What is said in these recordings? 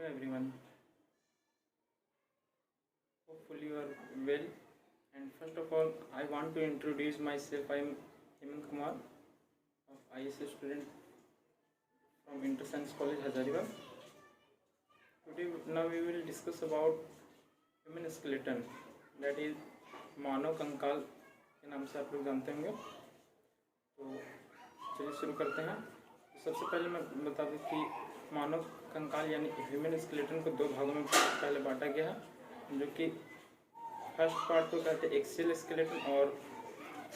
Hello everyone. Hopefully you are well. And first of all, I want to introduce myself. I am Hemant Kumar, of ISS student from Interscience College, Hazaribagh. Today, now we will discuss about human skeleton, that is मानव कंकाल के नाम से आप लोग जानते होंगे। तो चलिए शुरू करते हैं। सबसे पहले मैं बता दूं कि मानव कंकाल यानी ह्यूमन स्केलेटन को दो भागों में पहले बांटा गया है, जो कि फर्स्ट पार्ट को कहते हैं एक्सियल स्केलेटन और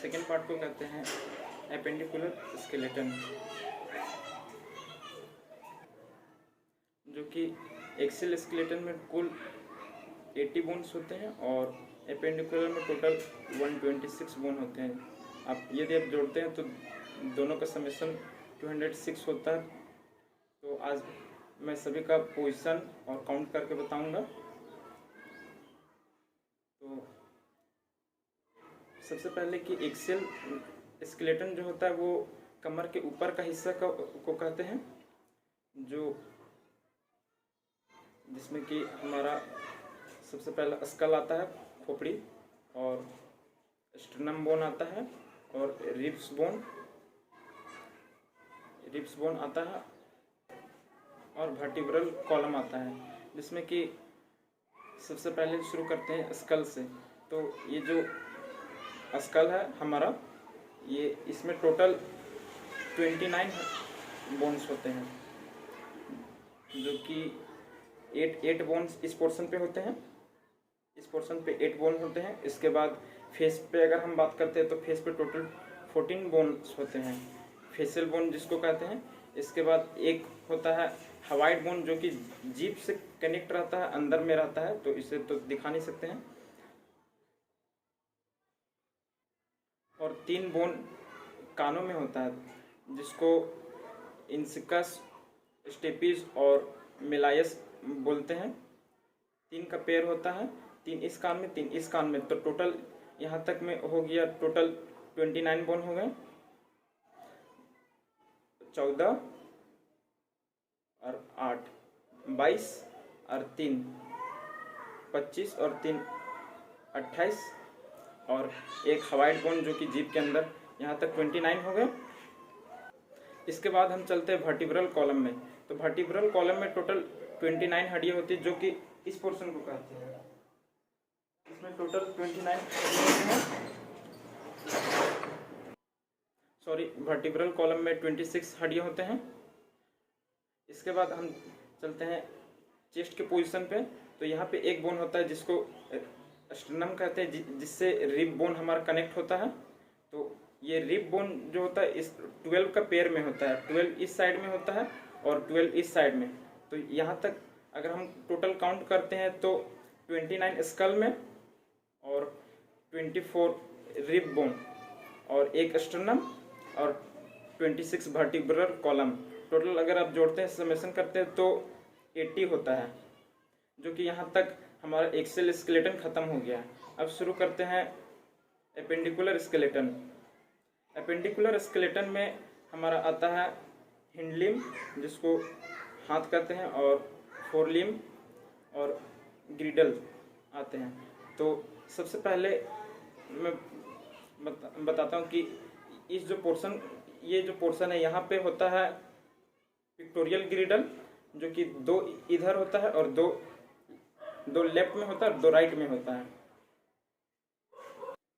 सेकेंड पार्ट को कहते हैं एपेंडिकुलर स्केलेटन। जो कि एक्सियल स्केलेटन में कुल 80 बोन्स होते हैं और एपेंडिकुलर में टोटल 126 बोन होते हैं। आप यदि आप जोड़ते हैं तो दोनों का समेशन 206 होता है। तो आज मैं सभी का पोजीशन और काउंट करके बताऊंगा। तो सबसे पहले कि एक्सियल स्केलेटन जो होता है वो कमर के ऊपर का हिस्सा को कहते हैं, जिसमें कि हमारा सबसे पहला स्कल आता है, खोपड़ी, और स्टर्नम बोन आता है और रिब्स बोन आता है और वर्टिब्रल कॉलम आता है, जिसमें कि सबसे पहले शुरू करते हैं स्कल से। तो ये जो स्कल है हमारा, ये इसमें टोटल 29 बोन्स होते हैं, जो कि 8 बोन्स इस पोर्शन पे होते हैं। इस पोर्शन पे 8 बोन होते हैं। इसके बाद फेस पे अगर हम बात करते हैं तो फेस पे टोटल 14 बोन्स होते हैं, फेशियल बोन जिसको कहते हैं। इसके बाद एक होता है हवाइड बोन, जो कि जीभ से कनेक्ट रहता है, अंदर में रहता है, तो इसे तो दिखा नहीं सकते हैं। और 3 बोन कानों में होता है, जिसको इंसिकस, स्टेपिस और मेलायस बोलते हैं। 3 का पेयर होता है, 3 इस कान में 3 इस कान में। तो टोटल यहाँ तक में हो गया, टोटल 29 बोन हो गए। 14 और 8 22 और 3 25 और 3 28 और एक हवाइड बोन जो कि जीभ के अंदर, यहाँ तक 29 हो गए। इसके बाद हम चलते हैं वर्टिब्रल कॉलम में। तो वर्टिब्रल कॉलम में टोटल 29 हड्डियाँ होती है, जो कि इस पोर्शन को कहते हैं। इसमें टोटल 29 हड्डियाँ होती हैं। वर्टिब्रल कॉलम में 26 हड्डियाँ होते हैं। इसके बाद हम चलते हैं चेस्ट के पोजीशन पे। तो यहाँ पे एक बोन होता है जिसको स्टर्नम कहते हैं, जिससे रिब बोन हमारा कनेक्ट होता है। तो ये रिब बोन जो होता है इस 12 का पेयर में होता है, 12 इस साइड में होता है और 12 इस साइड में। तो यहाँ तक अगर हम टोटल काउंट करते हैं तो 29 स्कल में और 24 रिब बोन और एक स्टर्नम और 26 वर्टिब्रल कॉलम। टोटल अगर आप जोड़ते हैं, समेशन करते हैं, तो 80 होता है, जो कि यहाँ तक हमारा एक्सियल स्केलेटन खत्म हो गया है। अब शुरू करते हैं एपेंडिकुलर स्केलेटन। एपेंडिकुलर स्केलेटन में हमारा आता है हिंड लिम्ब, जिसको हाथ कहते हैं, और फोर लिम्ब और ग्रिडल आते हैं। तो सबसे पहले मैं बताता हूँ कि ये जो पोर्शन है, यहाँ पे होता है पिक्टोरियल ग्रिडल, जो कि 2 इधर होता है और 2 लेफ्ट में होता है और 2 राइट में होता है,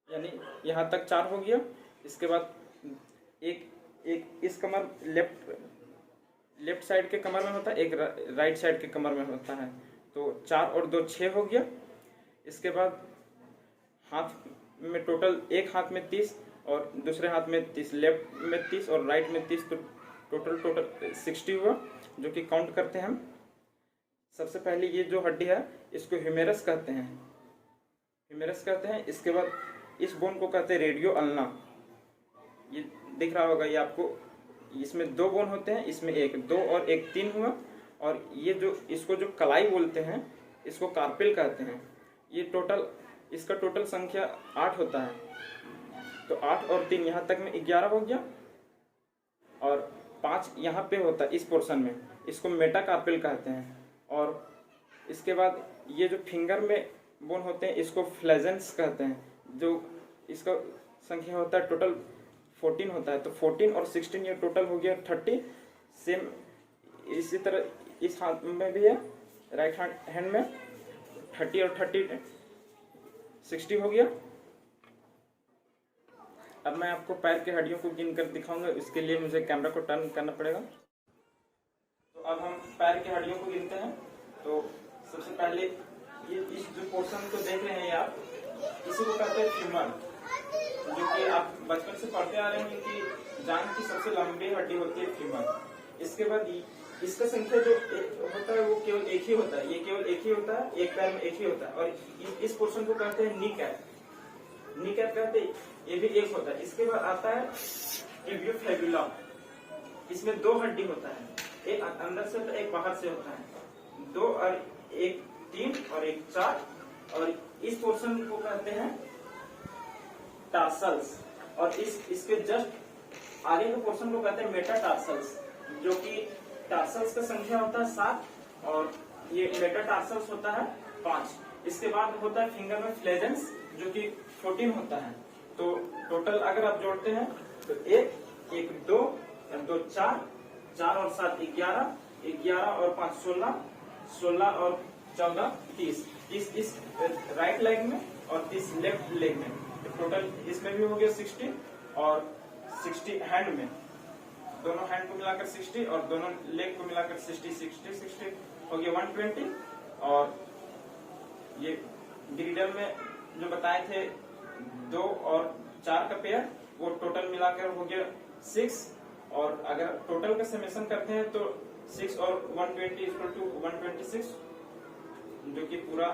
यानी यहाँ तक 4 हो गया। इसके बाद एक इस कमर लेफ्ट साइड के कमर में होता है, एक राइट साइड के कमर में होता है। तो 4 और 2 6 हो गया। इसके बाद हाथ में टोटल, एक हाथ में 30 और दूसरे हाथ में 30, लेफ्ट में 30 और राइट में 30, तो टोटल 60 हुआ, जो कि काउंट करते हैं हम। सबसे पहले ये जो हड्डी है इसको ह्यूमेरस कहते हैं। इसके बाद इस बोन को कहते हैं रेडियो अल्ना। ये दिख रहा होगा ये आपको, इसमें 2 बोन होते हैं, इसमें 2 और 1 3 हुआ। और ये जो इसको जो कलाई बोलते हैं, इसको कार्पेल कहते हैं। इसका टोटल संख्या 8 होता है। तो 8 और 3 यहाँ तक में 11 हो गया, और 5 यहाँ पे होता है इस पोर्शन में, इसको मेटाकार्पेल कहते हैं। और इसके बाद ये जो फिंगर में बोन होते हैं इसको फ्लेजेंस कहते हैं, जो इसका संख्या होता है टोटल 14 होता है। तो 14 और 16 ये टोटल हो गया 30। सेम इसी तरह इस हाथ में भी है, राइट हैंड में 30 और 30 60 हो गया। अब मैं आपको पैर की हड्डियों को गिन कर दिखाऊंगा, इसके लिए मुझे कैमरा को टर्न करना पड़ेगा। तो अब हम पैर की हड्डियों को गिनते हैं। तो सबसे पहले ये इस जो पोर्शन को देख रहे हैं आप, इसी को कहते हैं फीमर, जो कि आप बचपन से पढ़ते आ रहे हैं कि जांघ की सबसे लंबी हड्डी होती है फीमर। इसके बाद इसका संख्या जो होता है वो केवल एक ही होता है, ये केवल एक ही होता है, एक पैर में एक ही होता है। और इस पोर्शन को कहते हैं नी कैप, नी कैप कहते हैं, ये भी एक होता है। इसके बाद आता है टिबियोफिबुला, इसमें 2 हड्डी होता है, एक अंदर से होता है एक बाहर से होता है, 2 और एक 3 और एक 4। और इस पोर्शन को कहते हैं टार्सल्स, और इसके जस्ट आगे के पोर्शन को कहते हैं मेटाटार्सल्स, जो कि टार्सल्स का संख्या होता है 7 और ये मेटाटार्सल्स होता है 5। इसके बाद होता है फिंगर में फ्लेजेंस, जो कि 14 होता है। तो टोटल अगर आप जोड़ते हैं तो 1 1 2 2 4 4 और 7 11 11 और 5 16 16 और 14 30 इस राइट लेग में और 30 लेफ्ट लेग में। तो टोटल इसमें भी हो गया 60 और 60 हैंड में, दोनों हैंड को मिलाकर 60 और दोनों लेग को मिलाकर 60 हो गया 120। और ये ग्रीडर में जो बताए थे 2 और 4 का पेयर, वो टोटल मिलाकर हो गया 6। और अगर टोटल का समेशन करते हैं तो 6 और 120 इक्वल टू 126, जो कि पूरा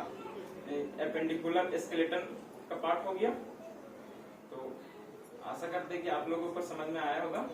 एपेंडिकुलर स्केलेटन का पार्ट हो गया। तो आशा करते हैं कि आप लोगों को समझ में आया होगा।